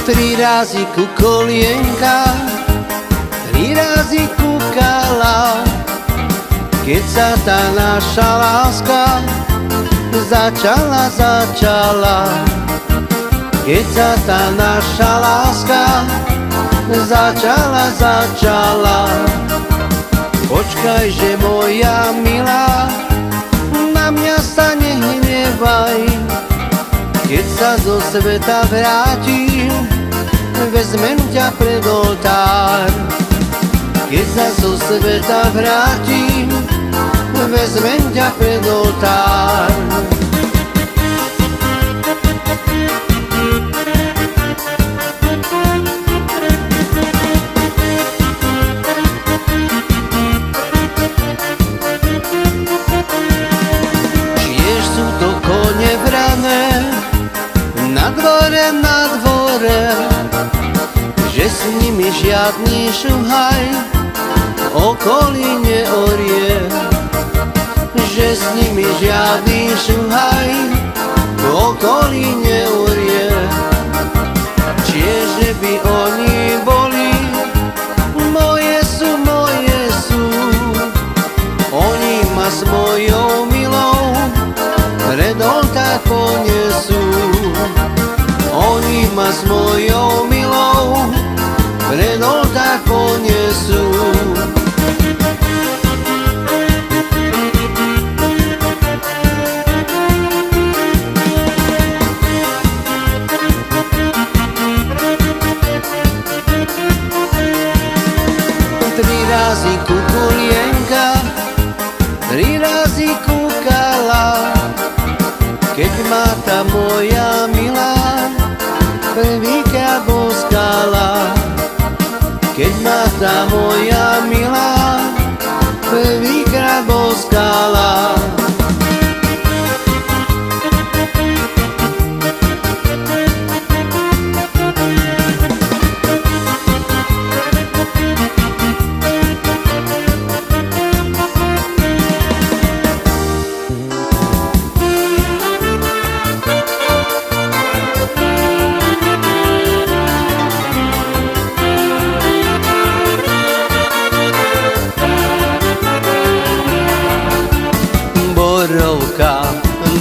Tri razy ku kolienka, tri razy kúkala, keď sa tá naša láska začala. Keď sa tá naša láska začala. Počkaj, že moja milá, na mňa sa nehnevaj. Keď sa zo sveta vrátim, vezmem ťa pred oltár. Keď sa zo sveta vrátim, vezmem ťa pred oltár. Tiež sú to kone vrané, na dvore, že s nimi žiadny šuhaj okolí neorie. Že s nimi žiadny šuhaj okolí neorie. Čiže by oni boli moje sú. Oni ma s mojou milou pred oltár ponesú. Oni ma s mojou milou pred oltár ponesú. Tri razy ku kolienka, tri razy kúkala, keď ma tá moja milá prvýkrát boskala. Keď ma tá moja milá prvýkrát boskala.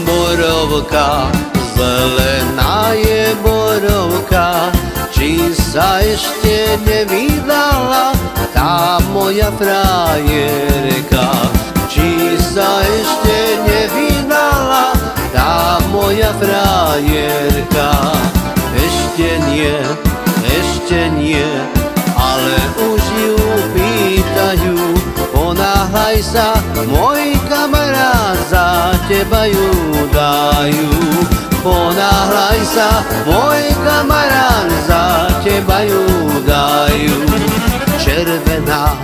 Borovka, zelená je borovka, či sa ešte nevydala tá moja frajerka. Či sa ešte nevydala tá moja frajerka. Ešte nie, ale už ju pýtajú. Ponáhľaj sa, môj kamarát, za teba ju dajú. Ponáhľaj sa, môj kamarát, za teba ju dajú. Červená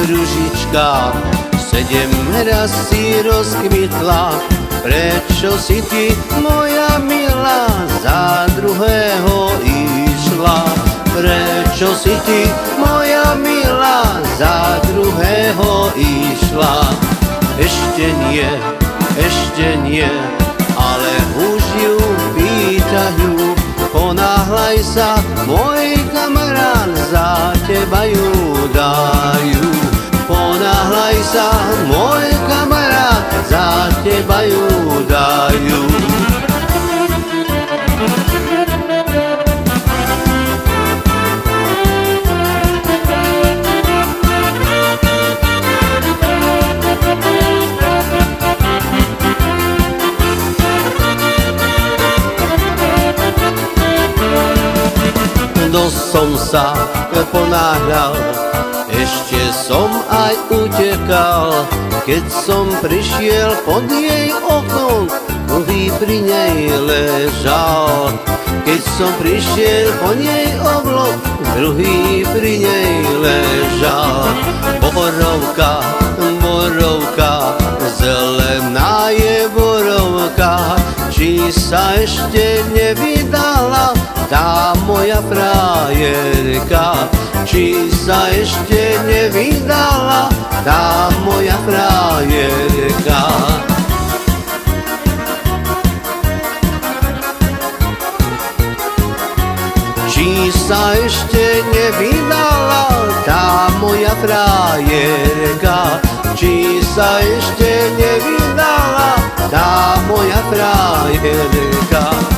ružička 7 raz si rozkvitla. Prečo si ty, moja milá, za druhého išla? Prečo si ty, moja milá, za druhého išla? Ešte nie, ale už ju pýtajú. Ponáhľaj sa, môj kamarát, za teba ju dajú. Ponáhľaj sa, môj kamarát, za teba ju dajú. Dosť som sa ponáhľal, ešte som aj utekal. Keď som prišiel pod jej oknom, druhý pri nej ležal. Keď som prišiel pod jej oblok, druhý pri nej ležal. Borovka, zelená je borovka, či sa ešte nevydala tá moja frajerka. Či sa ešte nevydala tá moja frajerka. Či ešte nevydala tá moja frajerka? Či sa ešte nevydala tá moja frajerka?